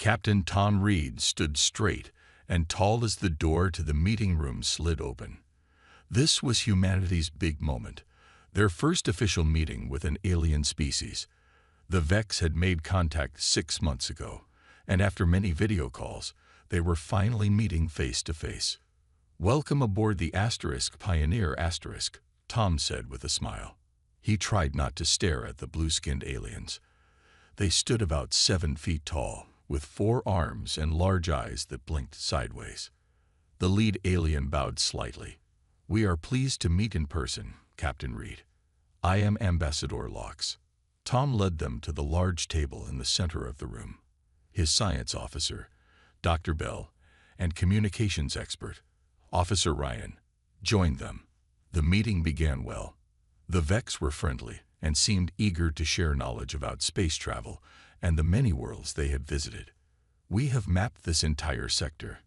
Captain Tom Reed stood straight and tall as the door to the meeting room slid open. This was humanity's big moment, their first official meeting with an alien species. The Vex had made contact 6 months ago, and after many video calls, they were finally meeting face to face. "Welcome aboard the Pioneer *," Tom said with a smile. He tried not to stare at the blue-skinned aliens. They stood about 7 feet tall, with 4 arms and large eyes that blinked sideways. The lead alien bowed slightly. "We are pleased to meet in person, Captain Reed. I am Ambassador Lox." Tom led them to the large table in the center of the room. His science officer, Dr. Bell, and communications expert, Officer Ryan, joined them. The meeting began well. The Vex were friendly and seemed eager to share knowledge about space travel and the many worlds they had visited. "We have mapped this entire sector,"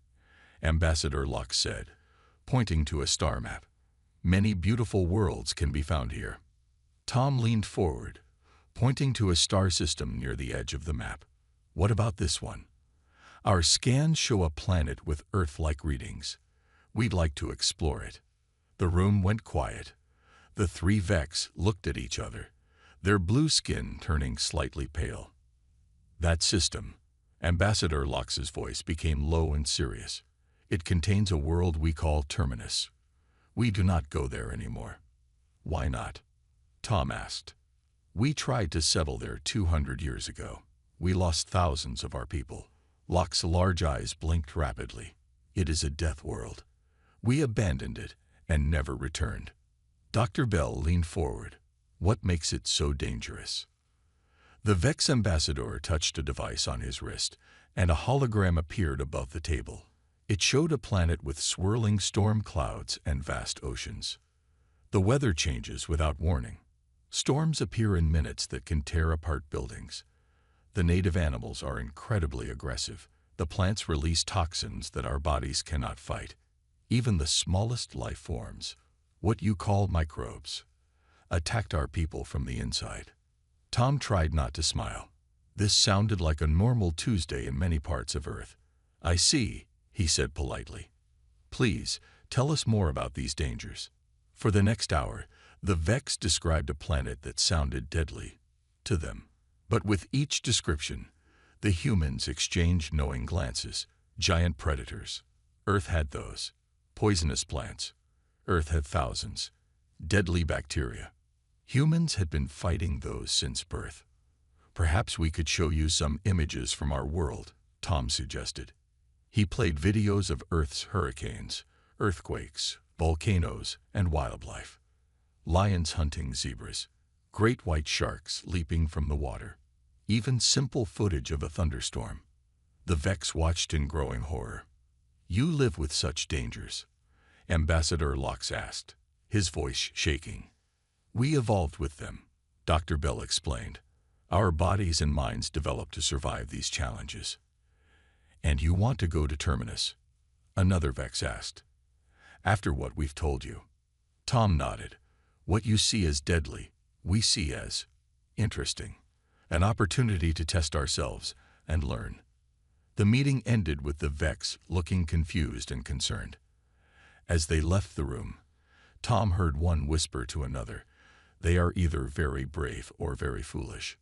Ambassador Lox said, pointing to a star map. "Many beautiful worlds can be found here." Tom leaned forward, pointing to a star system near the edge of the map. "What about this one? Our scans show a planet with Earth-like readings. We'd like to explore it." The room went quiet. The 3 Vex looked at each other, their blue skin turning slightly pale. "That system," Ambassador Lox's voice became low and serious. "It contains a world we call Terminus. We do not go there anymore." "Why not?" Tom asked. "We tried to settle there 200 years ago. We lost thousands of our people." Lox's large eyes blinked rapidly. "It is a death world. We abandoned it and never returned." Dr. Bell leaned forward. "What makes it so dangerous?" The Vex ambassador touched a device on his wrist, and a hologram appeared above the table. It showed a planet with swirling storm clouds and vast oceans. The weather changes without warning. Storms appear in minutes that can tear apart buildings. The native animals are incredibly aggressive. The plants release toxins that our bodies cannot fight. Even the smallest life forms, what you call microbes, attacked our people from the inside. Tom tried not to smile. This sounded like a normal Tuesday in many parts of Earth. "I see," he said politely. "Please, tell us more about these dangers." For the next hour, the Vex described a planet that sounded deadly to them. But with each description, the humans exchanged knowing glances. Giant predators. Earth had those. Poisonous plants. Earth had thousands. Deadly bacteria. Humans had been fighting those since birth. "Perhaps we could show you some images from our world," Tom suggested. He played videos of Earth's hurricanes, earthquakes, volcanoes, and wildlife. Lions hunting zebras, great white sharks leaping from the water, even simple footage of a thunderstorm. The Vex watched in growing horror. "You live with such dangers?" Ambassador Lox asked, his voice shaking. "We evolved with them," Dr. Bell explained. "Our bodies and minds developed to survive these challenges." "And you want to go to Terminus?" another Vex asked. "After what we've told you?" Tom nodded. "What you see as deadly, we see as interesting. An opportunity to test ourselves and learn." The meeting ended with the Vex looking confused and concerned. As they left the room, Tom heard one whisper to another, "They are either very brave or very foolish."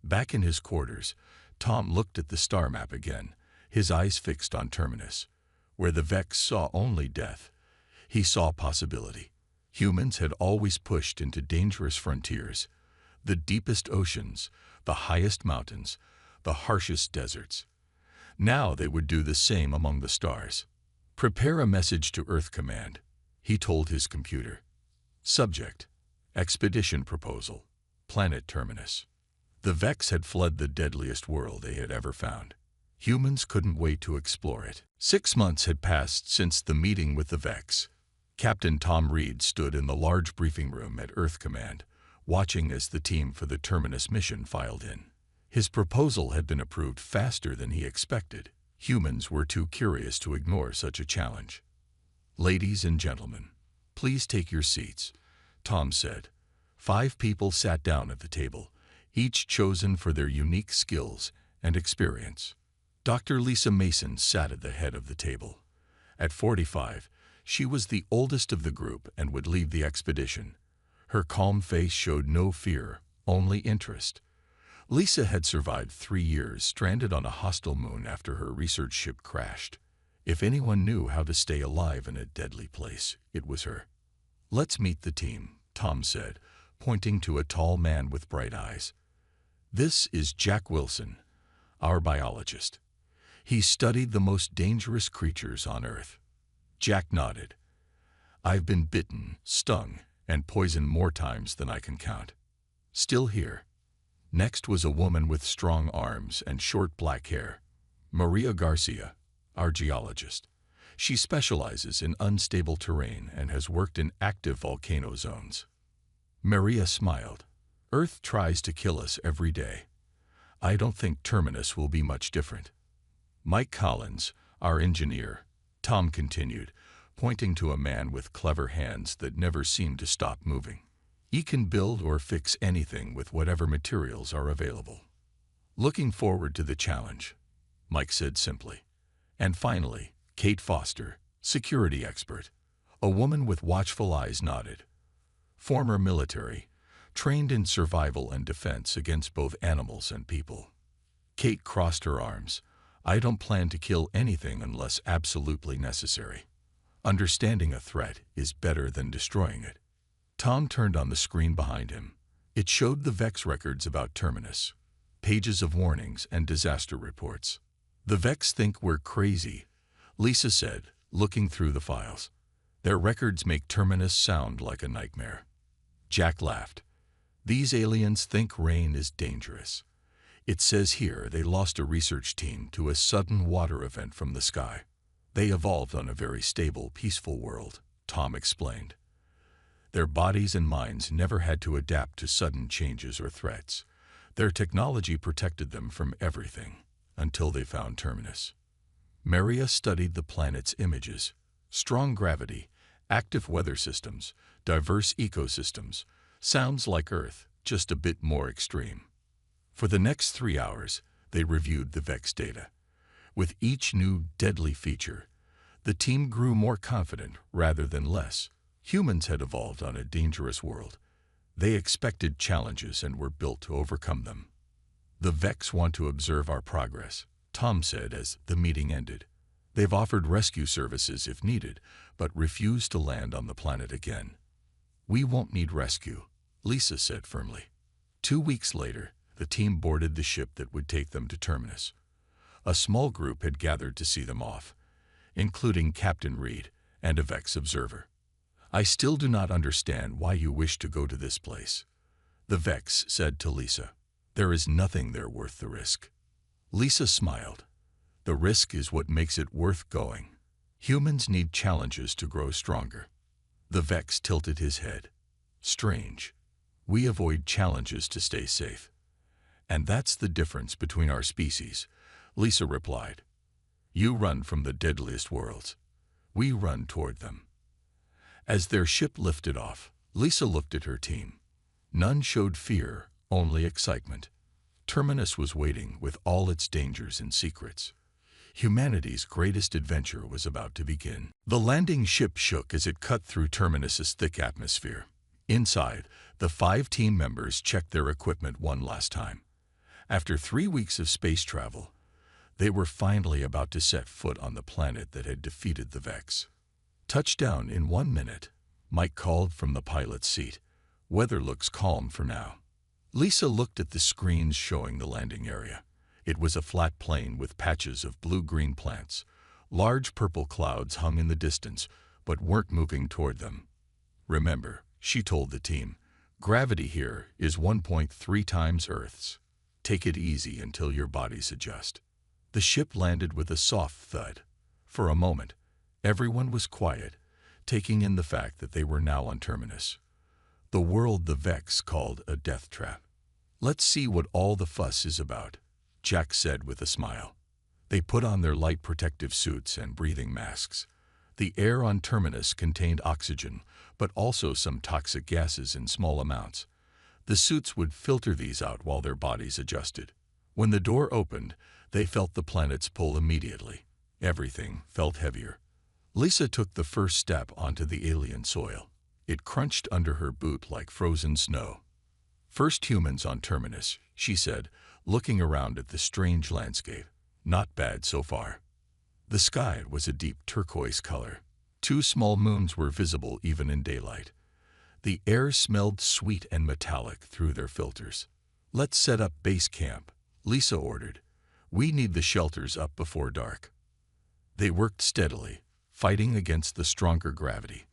Back in his quarters, Tom looked at the star map again, his eyes fixed on Terminus. Where the Vex saw only death, he saw possibility. Humans had always pushed into dangerous frontiers, the deepest oceans, the highest mountains, the harshest deserts. Now they would do the same among the stars. "Prepare a message to Earth Command," he told his computer. "Subject: Expedition Proposal, Planet Terminus." The Vex had fled the deadliest world they had ever found. Humans couldn't wait to explore it. 6 months had passed since the meeting with the Vex. Captain Tom Reed stood in the large briefing room at Earth Command, watching as the team for the Terminus mission filed in. His proposal had been approved faster than he expected. Humans were too curious to ignore such a challenge. "Ladies and gentlemen, please take your seats," Tom said. 5 people sat down at the table, each chosen for their unique skills and experience. Dr. Lisa Mason sat at the head of the table. At 45, she was the oldest of the group and would lead the expedition. Her calm face showed no fear, only interest. Lisa had survived 3 years stranded on a hostile moon after her research ship crashed. If anyone knew how to stay alive in a deadly place, it was her. "Let's meet the team," Tom said, pointing to a tall man with bright eyes. "This is Jack Wilson, our biologist. He studied the most dangerous creatures on Earth." Jack nodded. "I've been bitten, stung, and poisoned more times than I can count. Still here." Next was a woman with strong arms and short black hair, Maria Garcia, our geologist. She specializes in unstable terrain and has worked in active volcano zones. Maria smiled. "Earth tries to kill us every day. I don't think Terminus will be much different." Mike Collins, our engineer, Tom continued, pointing to a man with clever hands that never seemed to stop moving. "He can build or fix anything with whatever materials are available." "Looking forward to the challenge," Mike said simply. And finally, Kate Foster, security expert. A woman with watchful eyes nodded. Former military, trained in survival and defense against both animals and people. Kate crossed her arms. "I don't plan to kill anything unless absolutely necessary. Understanding a threat is better than destroying it." Tom turned on the screen behind him. It showed the Vex records about Terminus, pages of warnings and disaster reports. "The Vex think we're crazy," Lisa said, looking through the files. "Their records make Terminus sound like a nightmare." Jack laughed. "These aliens think rain is dangerous. It says here they lost a research team to a sudden water event from the sky. They evolved on a very stable, peaceful world," Tom explained. "Their bodies and minds never had to adapt to sudden changes or threats. Their technology protected them from everything, until they found Terminus." Maria studied the planet's images: strong gravity, active weather systems, diverse ecosystems. Sounds like Earth, just a bit more extreme. For the next 3 hours, they reviewed the Vex data. With each new deadly feature, the team grew more confident rather than less. Humans had evolved on a dangerous world. They expected challenges and were built to overcome them. "The Vex want to observe our progress," Tom said as the meeting ended. "They've offered rescue services if needed, but refused to land on the planet again." "We won't need rescue," Lisa said firmly. 2 weeks later, the team boarded the ship that would take them to Terminus. A small group had gathered to see them off, including Captain Reed and a Vex observer. "I still do not understand why you wish to go to this place," the Vex said to Lisa. "There is nothing there worth the risk." Lisa smiled. "The risk is what makes it worth going. Humans need challenges to grow stronger." The Vex tilted his head. "Strange. We avoid challenges to stay safe. And that's the difference between our species," Lisa replied. "You run from the deadliest worlds. We run toward them." As their ship lifted off, Lisa looked at her team. None showed fear, only excitement. Terminus was waiting with all its dangers and secrets. Humanity's greatest adventure was about to begin. The landing ship shook as it cut through Terminus's thick atmosphere. Inside, the 5 team members checked their equipment one last time. After 3 weeks of space travel, they were finally about to set foot on the planet that had defeated the Vex. "Touchdown in 1 minute," Mike called from the pilot's seat. "Weather looks calm for now." Lisa looked at the screens showing the landing area. It was a flat plain with patches of blue-green plants. Large purple clouds hung in the distance, but weren't moving toward them. "Remember," she told the team, "gravity here is 1.3 times Earth's. Take it easy until your bodies adjust." The ship landed with a soft thud. For a moment, everyone was quiet, taking in the fact that they were now on Terminus, the world the Vex called a death trap. "Let's see what all the fuss is about," Jack said with a smile. They put on their light protective suits and breathing masks. The air on Terminus contained oxygen, but also some toxic gases in small amounts. The suits would filter these out while their bodies adjusted. When the door opened, they felt the planet's pull immediately. Everything felt heavier. Lisa took the first step onto the alien soil. It crunched under her boot like frozen snow. "First humans on Terminus," she said, looking around at the strange landscape. "Not bad so far." The sky was a deep turquoise color. 2 small moons were visible even in daylight. The air smelled sweet and metallic through their filters. "Let's set up base camp," Lisa ordered. "We need the shelters up before dark." They worked steadily, fighting against the stronger gravity.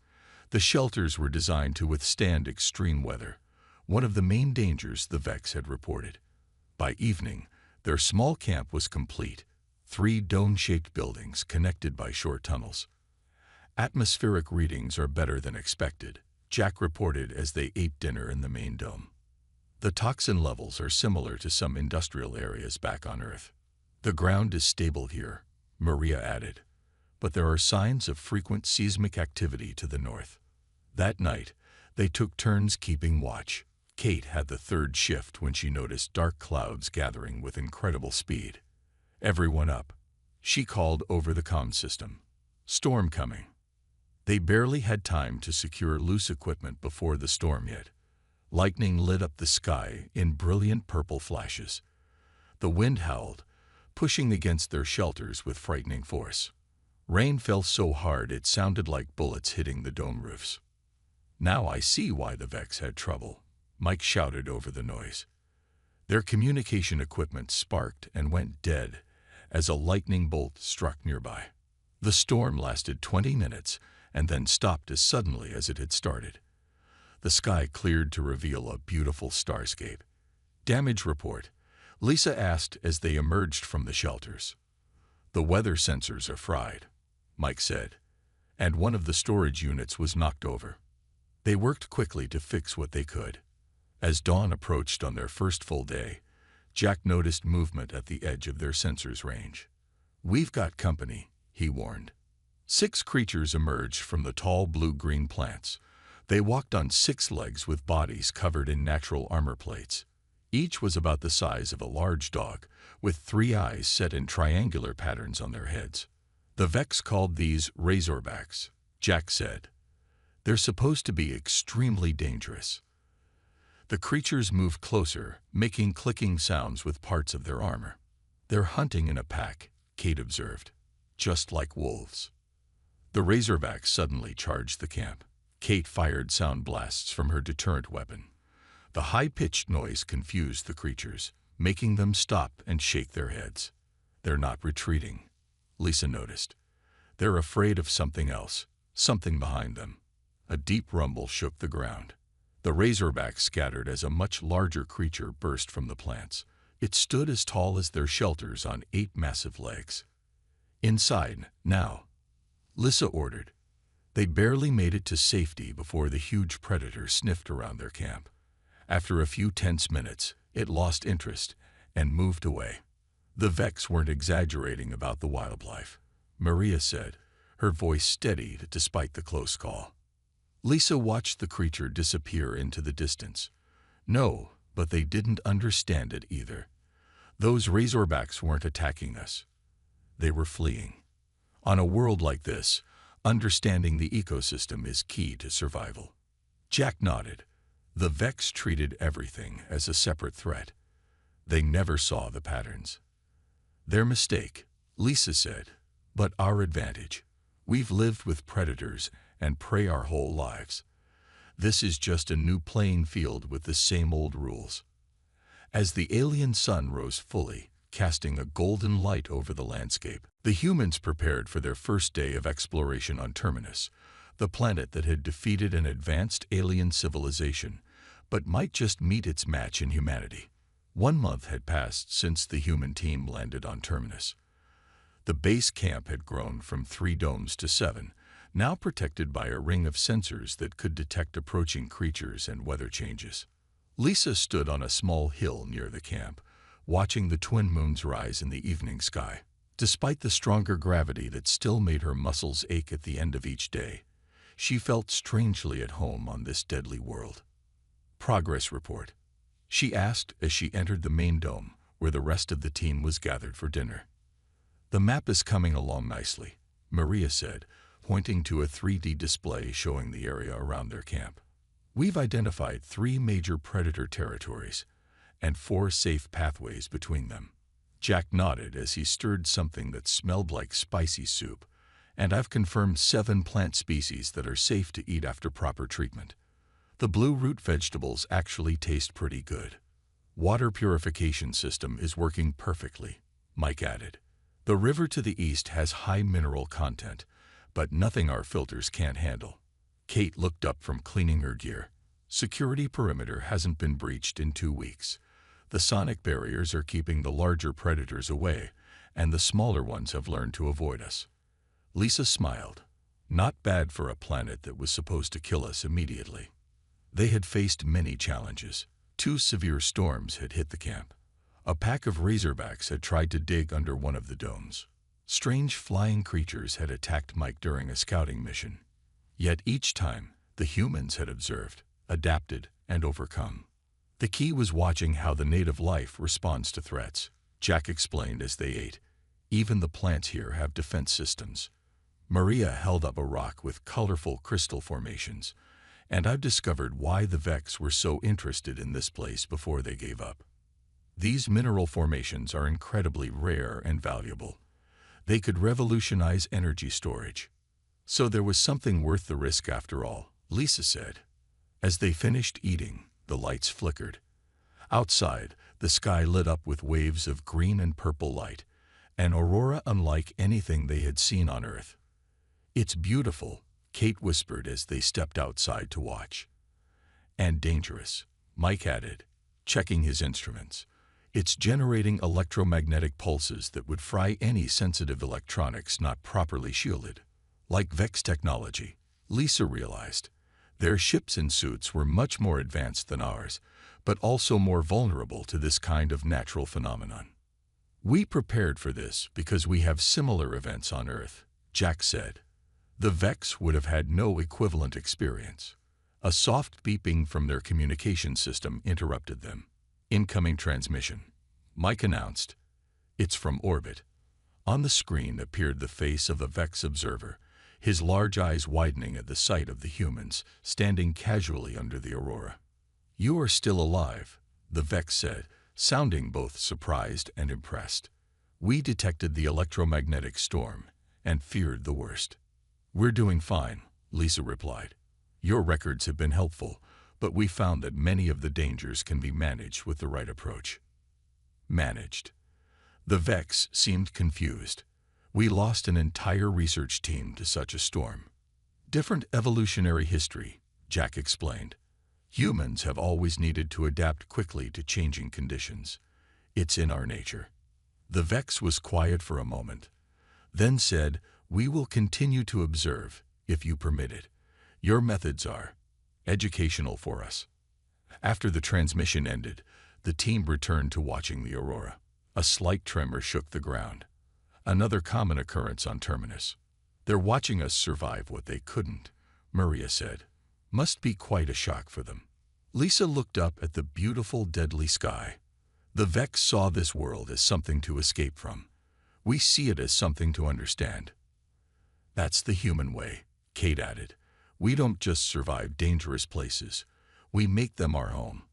The shelters were designed to withstand extreme weather, one of the main dangers the Vex had reported. By evening, their small camp was complete, 3 dome-shaped buildings connected by short tunnels. "Atmospheric readings are better than expected," Jack reported as they ate dinner in the main dome. "The toxin levels are similar to some industrial areas back on Earth. The ground is stable here," Maria added, "but there are signs of frequent seismic activity to the north." That night, they took turns keeping watch. Kate had the 3rd shift when she noticed dark clouds gathering with incredible speed. "Everyone up," she called over the comm system. "Storm coming." They barely had time to secure loose equipment before the storm hit. Lightning lit up the sky in brilliant purple flashes. The wind howled, pushing against their shelters with frightening force. Rain fell so hard it sounded like bullets hitting the dome roofs. "Now I see why the Vex had trouble," Mike shouted over the noise. Their communication equipment sparked and went dead as a lightning bolt struck nearby. The storm lasted 20 minutes and then stopped as suddenly as it had started. The sky cleared to reveal a beautiful starscape. "Damage report," Lisa asked as they emerged from the shelters. "The weather sensors are fried," Mike said, "and one of the storage units was knocked over." They worked quickly to fix what they could. As dawn approached on their first full day, Jack noticed movement at the edge of their sensors range. "We've got company," he warned. 6 creatures emerged from the tall blue-green plants. They walked on 6 legs with bodies covered in natural armor plates. Each was about the size of a large dog, with 3 eyes set in triangular patterns on their heads. "The Vex called these razorbacks," Jack said. "They're supposed to be extremely dangerous." The creatures moved closer, making clicking sounds with parts of their armor. "They're hunting in a pack," Kate observed, "just like wolves." The razorbacks suddenly charged the camp. Kate fired sound blasts from her deterrent weapon. The high-pitched noise confused the creatures, making them stop and shake their heads. "They're not retreating," Lisa noticed. "They're afraid of something else, something behind them." A deep rumble shook the ground. The razorbacks scattered as a much larger creature burst from the plants. It stood as tall as their shelters on 8 massive legs. "Inside, now," Lisa ordered. They barely made it to safety before the huge predator sniffed around their camp. After a few tense minutes, it lost interest and moved away. "The Vex weren't exaggerating about the wildlife," Maria said, her voice steadied despite the close call. Lisa watched the creature disappear into the distance. "No, but they didn't understand it either. Those razorbacks weren't attacking us. They were fleeing. On a world like this, understanding the ecosystem is key to survival." Jack nodded. The Vex treated everything as a separate threat. They never saw the patterns. "Their mistake," Lisa said, "but our advantage. We've lived with predators and prey our whole lives. This is just a new playing field with the same old rules." As the alien sun rose fully, casting a golden light over the landscape, the humans prepared for their first day of exploration on Terminus, the planet that had defeated an advanced alien civilization, but might just meet its match in humanity. 1 month had passed since the human team landed on Terminus. The base camp had grown from 3 domes to 7, now protected by a ring of sensors that could detect approaching creatures and weather changes. Lisa stood on a small hill near the camp, watching the twin moons rise in the evening sky. Despite the stronger gravity that still made her muscles ache at the end of each day, she felt strangely at home on this deadly world. "Progress report," she asked as she entered the main dome, where the rest of the team was gathered for dinner. "The map is coming along nicely," Maria said, pointing to a 3D display showing the area around their camp. "We've identified 3 major predator territories and 4 safe pathways between them." Jack nodded as he stirred something that smelled like spicy soup, "and I've confirmed 7 plant species that are safe to eat after proper treatment. The blue root vegetables actually taste pretty good. Water purification system is working perfectly," Mike added. "The river to the east has high mineral content, but nothing our filters can't handle." Kate looked up from cleaning her gear. "Security perimeter hasn't been breached in 2 weeks. The sonic barriers are keeping the larger predators away, and the smaller ones have learned to avoid us." Lisa smiled. Not bad for a planet that was supposed to kill us immediately. They had faced many challenges. 2 severe storms had hit the camp. A pack of razorbacks had tried to dig under one of the domes. Strange flying creatures had attacked Mike during a scouting mission. Yet each time, the humans had observed, adapted, and overcome. The key was watching how the native life responds to threats, Jack explained as they ate. "Even the plants here have defense systems." Maria held up a rock with colorful crystal formations, "and I've discovered why the Vex were so interested in this place before they gave up. These mineral formations are incredibly rare and valuable. They could revolutionize energy storage." "So there was something worth the risk after all," Lisa said. As they finished eating, the lights flickered. Outside, the sky lit up with waves of green and purple light, an aurora unlike anything they had seen on Earth. "It's beautiful," Kate whispered as they stepped outside to watch. "And dangerous," Mike added, checking his instruments. "It's generating electromagnetic pulses that would fry any sensitive electronics not properly shielded." Like Vex technology, Lisa realized. Their ships and suits were much more advanced than ours, but also more vulnerable to this kind of natural phenomenon. "We prepared for this because we have similar events on Earth," Jack said. "The Vex would have had no equivalent experience." A soft beeping from their communication system interrupted them. "Incoming transmission," Mike announced. "It's from orbit." On the screen appeared the face of a Vex observer, his large eyes widening at the sight of the humans standing casually under the aurora. "You are still alive," the Vex said, sounding both surprised and impressed. "We detected the electromagnetic storm and feared the worst." "We're doing fine," Lisa replied. "Your records have been helpful, but we found that many of the dangers can be managed with the right approach." Managed. The Vex seemed confused. "We lost an entire research team to such a storm." "Different evolutionary history," Jack explained. "Humans have always needed to adapt quickly to changing conditions. It's in our nature." The Vex was quiet for a moment, then said, "We will continue to observe, if you permit it. Your methods are educational for us." After the transmission ended, the team returned to watching the aurora. A slight tremor shook the ground. Another common occurrence on Terminus. "They're watching us survive what they couldn't," Maria said. "Must be quite a shock for them." Lisa looked up at the beautiful, deadly sky. "The Vex saw this world as something to escape from. We see it as something to understand." "That's the human way," Kate added. "We don't just survive dangerous places. We make them our home."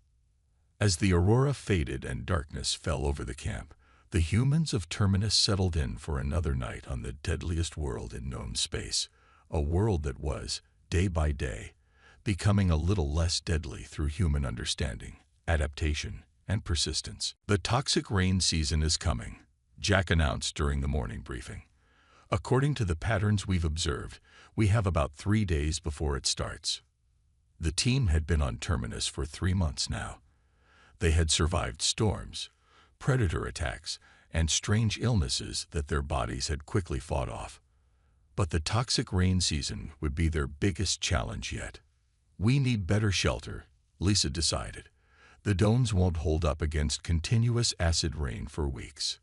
As the aurora faded and darkness fell over the camp, the humans of Terminus settled in for another night on the deadliest world in known space, a world that was, day by day, becoming a little less deadly through human understanding, adaptation, and persistence. "The toxic rain season is coming," Jack announced during the morning briefing. "According to the patterns we've observed, we have about 3 days before it starts." The team had been on Terminus for 3 months now. They had survived storms, predator attacks, and strange illnesses that their bodies had quickly fought off. But the toxic rain season would be their biggest challenge yet. "We need better shelter," Lisa decided. "The domes won't hold up against continuous acid rain for weeks."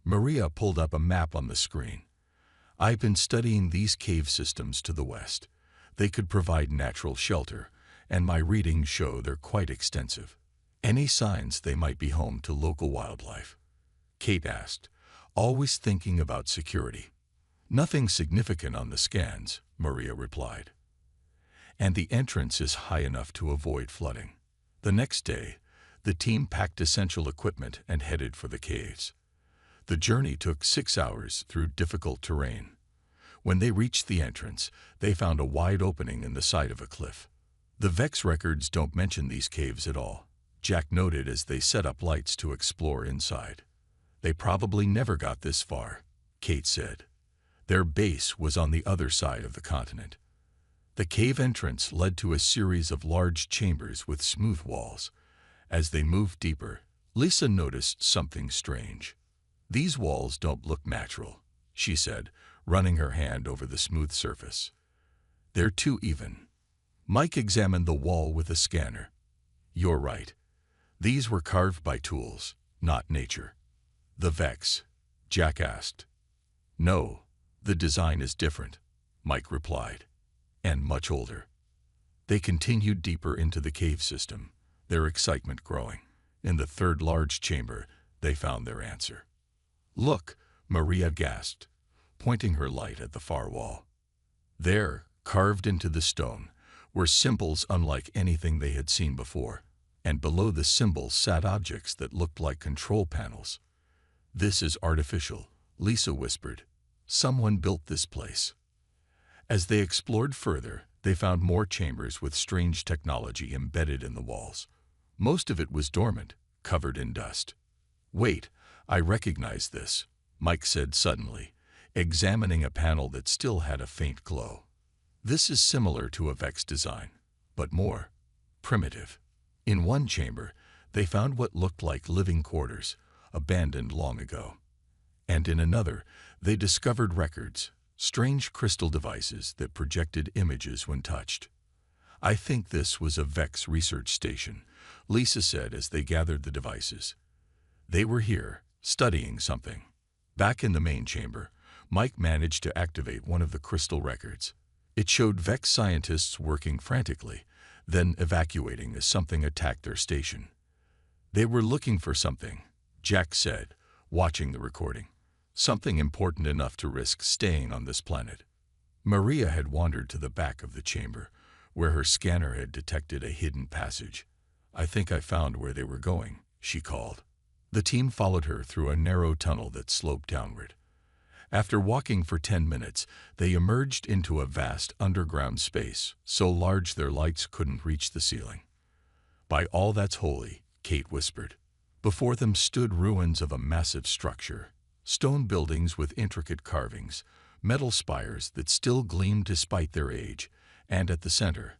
Maria pulled up a map on the screen. "I've been studying these cave systems to the west. They could provide natural shelter, and my readings show they're quite extensive." Any signs they might be home to local wildlife? Kate asked, always thinking about security. Nothing significant on the scans, Maria replied. And the entrance is high enough to avoid flooding. The next day, the team packed essential equipment and headed for the caves. The journey took 6 hours through difficult terrain. When they reached the entrance, they found a wide opening in the side of a cliff. The Vex records don't mention these caves at all, Jack noted as they set up lights to explore inside. They probably never got this far, Kate said. Their base was on the other side of the continent. The cave entrance led to a series of large chambers with smooth walls. As they moved deeper, Lisa noticed something strange. These walls don't look natural, she said, running her hand over the smooth surface. They're too even. Mike examined the wall with a scanner. You're right. These were carved by tools, not nature. The Vex? Jack asked. No, the design is different, Mike replied, and much older. They continued deeper into the cave system, their excitement growing. In the third large chamber, they found their answer. Look, Maria gasped, pointing her light at the far wall. There, carved into the stone, were symbols unlike anything they had seen before, and below the symbols sat objects that looked like control panels. This is artificial, Lisa whispered. Someone built this place. As they explored further, they found more chambers with strange technology embedded in the walls. Most of it was dormant, covered in dust. Wait, I recognize this, Mike said suddenly, examining a panel that still had a faint glow. This is similar to a Vex design, but more primitive. In one chamber, they found what looked like living quarters, abandoned long ago. And in another, they discovered records, strange crystal devices that projected images when touched. I think this was a Vex research station, Lisa said as they gathered the devices. They were here, studying something. Back in the main chamber, Mike managed to activate one of the crystal records. It showed Vex scientists working frantically, then evacuating as something attacked their station. They were looking for something, Jack said, watching the recording. Something important enough to risk staying on this planet. Maria had wandered to the back of the chamber, where her scanner had detected a hidden passage. I think I found where they were going, she called. The team followed her through a narrow tunnel that sloped downward. After walking for 10 minutes, they emerged into a vast underground space, so large their lights couldn't reach the ceiling. By all that's holy, Kate whispered. Before them stood ruins of a massive structure. Stone buildings with intricate carvings, metal spires that still gleamed despite their age, and at the center,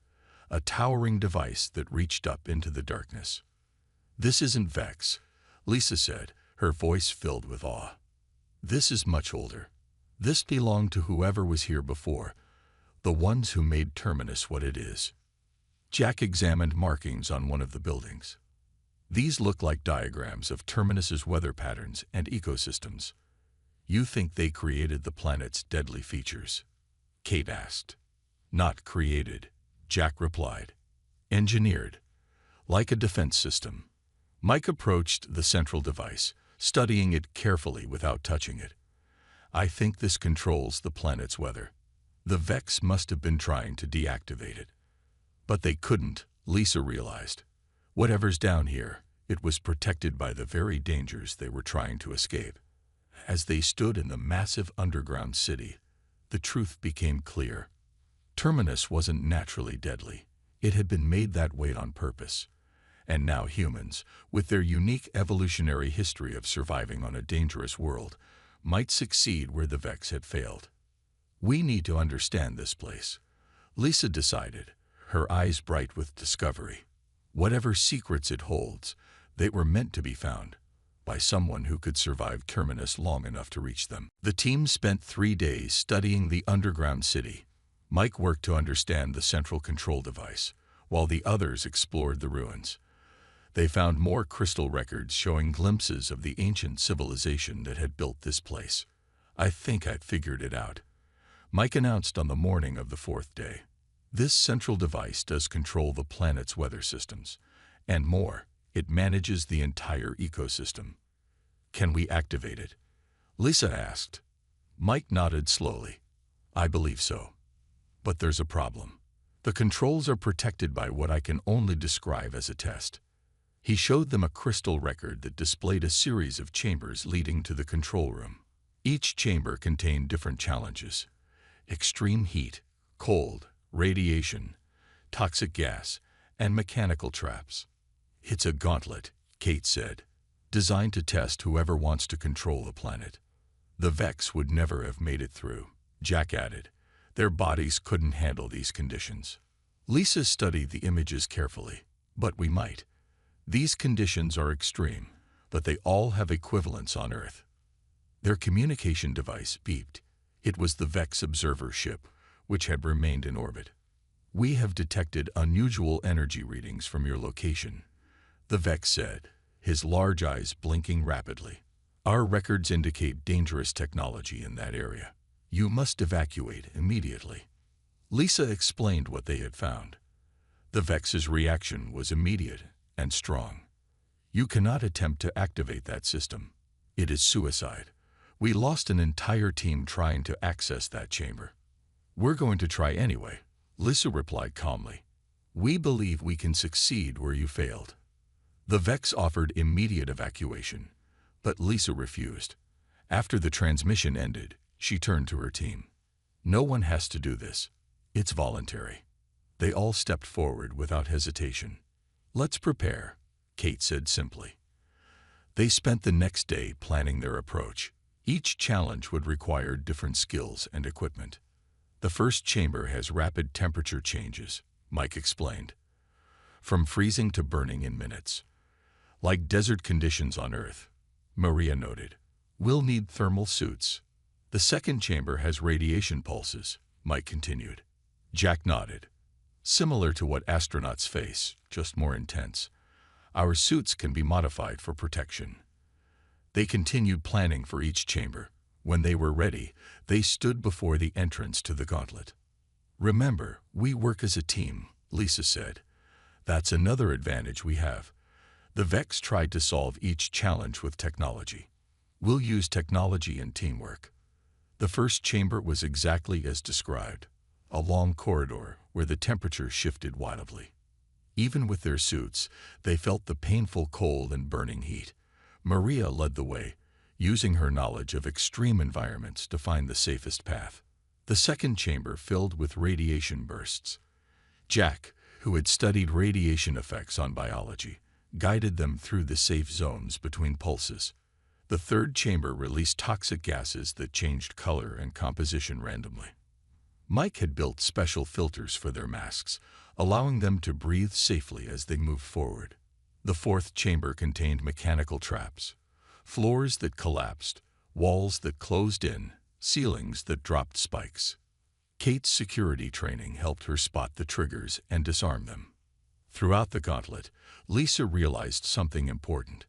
a towering device that reached up into the darkness. This isn't Vex, Lisa said, her voice filled with awe. This is much older. This belonged to whoever was here before, the ones who made Terminus what it is. Jack examined markings on one of the buildings. These look like diagrams of Terminus's weather patterns and ecosystems. You think they created the planet's deadly features? Kate asked. Not created, Jack replied. Engineered, like a defense system. Mike approached the central device, studying it carefully without touching it. I think this controls the planet's weather. The Vex must have been trying to deactivate it. But they couldn't, Lisa realized. Whatever's down here, it was protected by the very dangers they were trying to escape. As they stood in the massive underground city, the truth became clear. Terminus wasn't naturally deadly. It had been made that way on purpose. And now humans, with their unique evolutionary history of surviving on a dangerous world, might succeed where the Vex had failed. We need to understand this place, Lisa decided, her eyes bright with discovery. Whatever secrets it holds, they were meant to be found by someone who could survive Terminus long enough to reach them. The team spent 3 days studying the underground city. Mike worked to understand the central control device, while the others explored the ruins. They found more crystal records showing glimpses of the ancient civilization that had built this place. I think I've figured it out, Mike announced on the morning of the 4th day. This central device does control the planet's weather systems, and more, It manages the entire ecosystem. Can we activate it? Lisa asked. Mike nodded slowly. I believe so. But there's a problem. The controls are protected by what I can only describe as a test. He showed them a crystal record that displayed a series of chambers leading to the control room. Each chamber contained different challenges: extreme heat, cold, radiation, toxic gas, and mechanical traps. It's a gauntlet, Kate said, designed to test whoever wants to control the planet. The Vex would never have made it through, Jack added. Their bodies couldn't handle these conditions. Lisa studied the images carefully. But we might. These conditions are extreme, but they all have equivalents on Earth. Their communication device beeped. It was the Vex observer ship, which had remained in orbit. We have detected unusual energy readings from your location, the Vex said, his large eyes blinking rapidly. Our records indicate dangerous technology in that area. You must evacuate immediately. Lisa explained what they had found. The Vex's reaction was immediate and strong. You cannot attempt to activate that system. It is suicide. We lost an entire team trying to access that chamber. We're going to try anyway, Lisa replied calmly. We believe we can succeed where you failed. The Vex offered immediate evacuation, but Lisa refused. After the transmission ended, she turned to her team. No one has to do this. It's voluntary. They all stepped forward without hesitation. Let's prepare, Kate said simply. They spent the next day planning their approach. Each challenge would require different skills and equipment. The first chamber has rapid temperature changes, Mike explained. From freezing to burning in minutes. Like desert conditions on Earth, Maria noted. We'll need thermal suits. The second chamber has radiation pulses, Mike continued. Jack nodded. Similar to what astronauts face, just more intense. Our suits can be modified for protection. They continued planning for each chamber. When they were ready, they stood before the entrance to the gauntlet. Remember, we work as a team, Lisa said. That's another advantage we have. The Vex tried to solve each challenge with technology. We'll use technology and teamwork. The first chamber was exactly as described. A long corridor where the temperature shifted wildly. Even with their suits, they felt the painful cold and burning heat. Maria led the way, using her knowledge of extreme environments to find the safest path. The second chamber filled with radiation bursts. Jack, who had studied radiation effects on biology, guided them through the safe zones between pulses. The third chamber released toxic gases that changed color and composition randomly. Mike had built special filters for their masks, allowing them to breathe safely as they moved forward. The fourth chamber contained mechanical traps, floors that collapsed, walls that closed in, ceilings that dropped spikes. Kate's security training helped her spot the triggers and disarm them. Throughout the gauntlet, Lisa realized something important.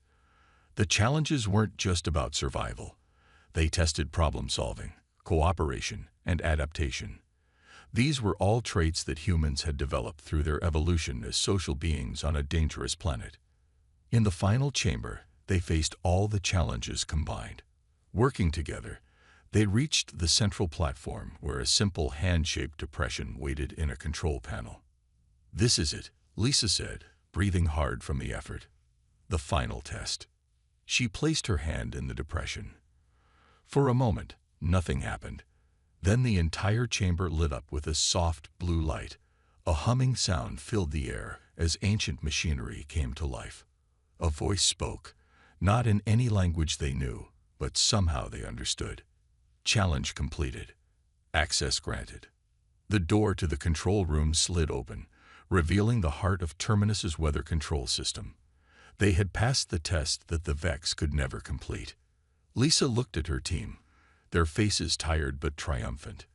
The challenges weren't just about survival. They tested problem-solving, cooperation, and adaptation. These were all traits that humans had developed through their evolution as social beings on a dangerous planet. In the final chamber, they faced all the challenges combined. Working together, they reached the central platform where a simple hand-shaped depression waited in a control panel. This is it, Lisa said, breathing hard from the effort. The final test. She placed her hand in the depression. For a moment, nothing happened. Then the entire chamber lit up with a soft blue light. A humming sound filled the air as ancient machinery came to life. A voice spoke, not in any language they knew, but somehow they understood. Challenge completed. Access granted. The door to the control room slid open, revealing the heart of Terminus's weather control system. They had passed the test that the Vex could never complete. Lisa looked at her team, their faces tired but triumphant.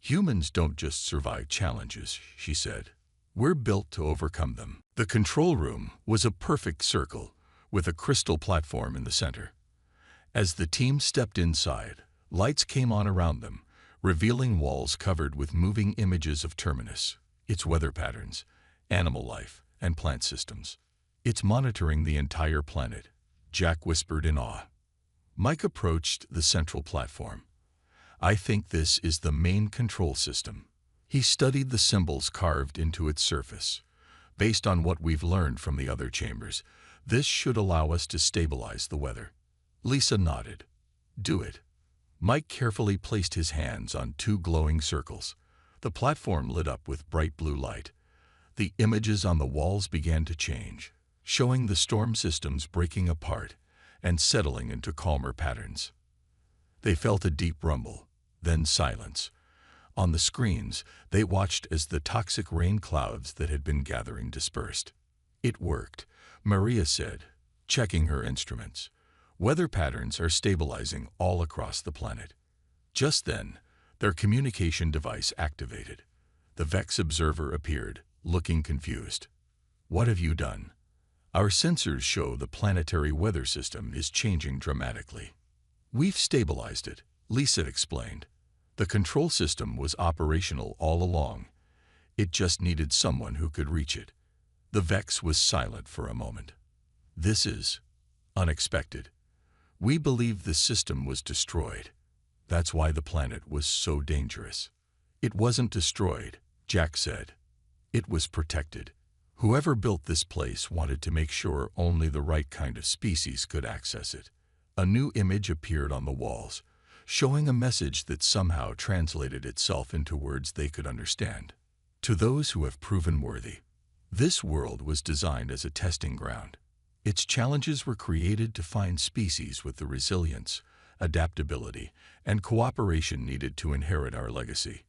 Humans don't just survive challenges, she said. We're built to overcome them. The control room was a perfect circle, with a crystal platform in the center. As the team stepped inside, lights came on around them, revealing walls covered with moving images of Terminus, its weather patterns, animal life, and plant systems. It's monitoring the entire planet, Jack whispered in awe. Mike approached the central platform. I think this is the main control system. He studied the symbols carved into its surface. Based on what we've learned from the other chambers, this should allow us to stabilize the weather. Lisa nodded. Do it. Mike carefully placed his hands on two glowing circles. The platform lit up with bright blue light. The images on the walls began to change, showing the storm systems breaking apart and settling into calmer patterns. They felt a deep rumble, then silence. On the screens, they watched as the toxic rain clouds that had been gathering dispersed. It worked, Maria said, checking her instruments. Weather patterns are stabilizing all across the planet. Just then, their communication device activated. The Vex observer appeared, looking confused. What have you done? Our sensors show the planetary weather system is changing dramatically. We've stabilized it, Lisa explained. The control system was operational all along. It just needed someone who could reach it. The Vex was silent for a moment. This is unexpected. We believe the system was destroyed. That's why the planet was so dangerous. It wasn't destroyed, Jack said. It was protected. Whoever built this place wanted to make sure only the right kind of species could access it. A new image appeared on the walls, showing a message that somehow translated itself into words they could understand. To those who have proven worthy, this world was designed as a testing ground. Its challenges were created to find species with the resilience, adaptability, and cooperation needed to inherit our legacy.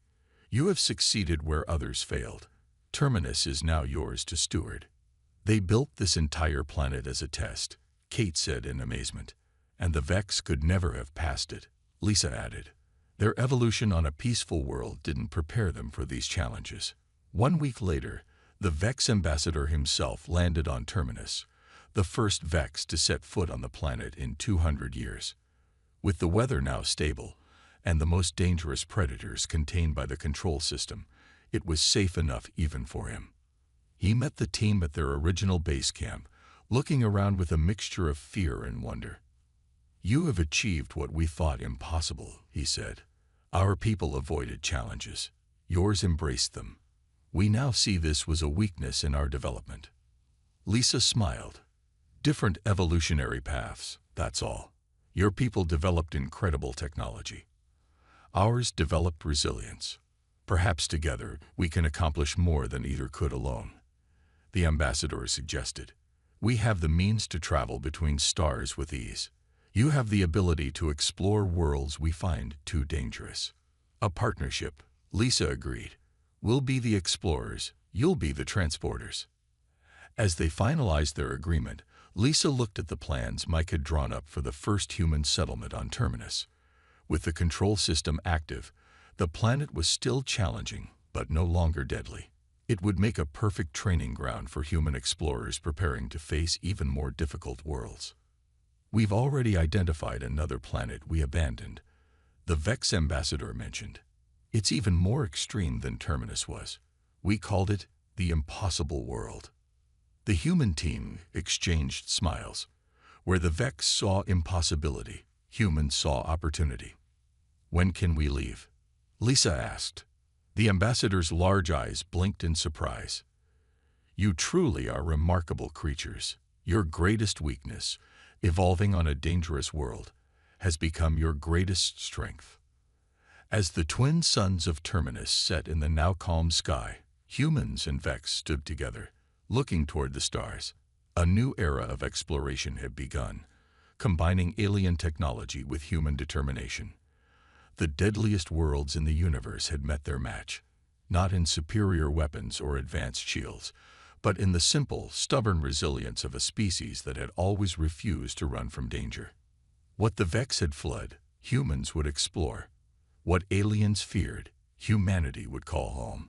You have succeeded where others failed. Terminus is now yours to steward. They built this entire planet as a test, Kate said in amazement, and the Vex could never have passed it, Lisa added. Their evolution on a peaceful world didn't prepare them for these challenges. 1 week later, the Vex ambassador himself landed on Terminus, the first Vex to set foot on the planet in 200 years. With the weather now stable, and the most dangerous predators contained by the control system, it was safe enough even for him. He met the team at their original base camp, looking around with a mixture of fear and wonder. You have achieved what we thought impossible, he said. Our people avoided challenges. Yours embraced them. We now see this was a weakness in our development. Lisa smiled. Different evolutionary paths, that's all. Your people developed incredible technology. Ours developed resilience. Perhaps together we can accomplish more than either could alone. The ambassador suggested. We have the means to travel between stars with ease. You have the ability to explore worlds we find too dangerous. A partnership, Lisa agreed. We'll be the explorers, you'll be the transporters. As they finalized their agreement, Lisa looked at the plans Mike had drawn up for the first human settlement on Terminus. With the control system active, the planet was still challenging, but no longer deadly. It would make a perfect training ground for human explorers preparing to face even more difficult worlds. We've already identified another planet we abandoned, the Vex ambassador mentioned. It's even more extreme than Terminus was. We called it the impossible world. The human team exchanged smiles. Where the Vex saw impossibility, humans saw opportunity. When can we leave? Lisa asked. The ambassador's large eyes blinked in surprise. You truly are remarkable creatures. Your greatest weakness, evolving on a dangerous world, has become your greatest strength. As the twin suns of Terminus set in the now calm sky, humans and Vex stood together, looking toward the stars. A new era of exploration had begun, combining alien technology with human determination. The deadliest worlds in the universe had met their match, not in superior weapons or advanced shields, but in the simple, stubborn resilience of a species that had always refused to run from danger. What the Vex had fled, humans would explore. What aliens feared, humanity would call home.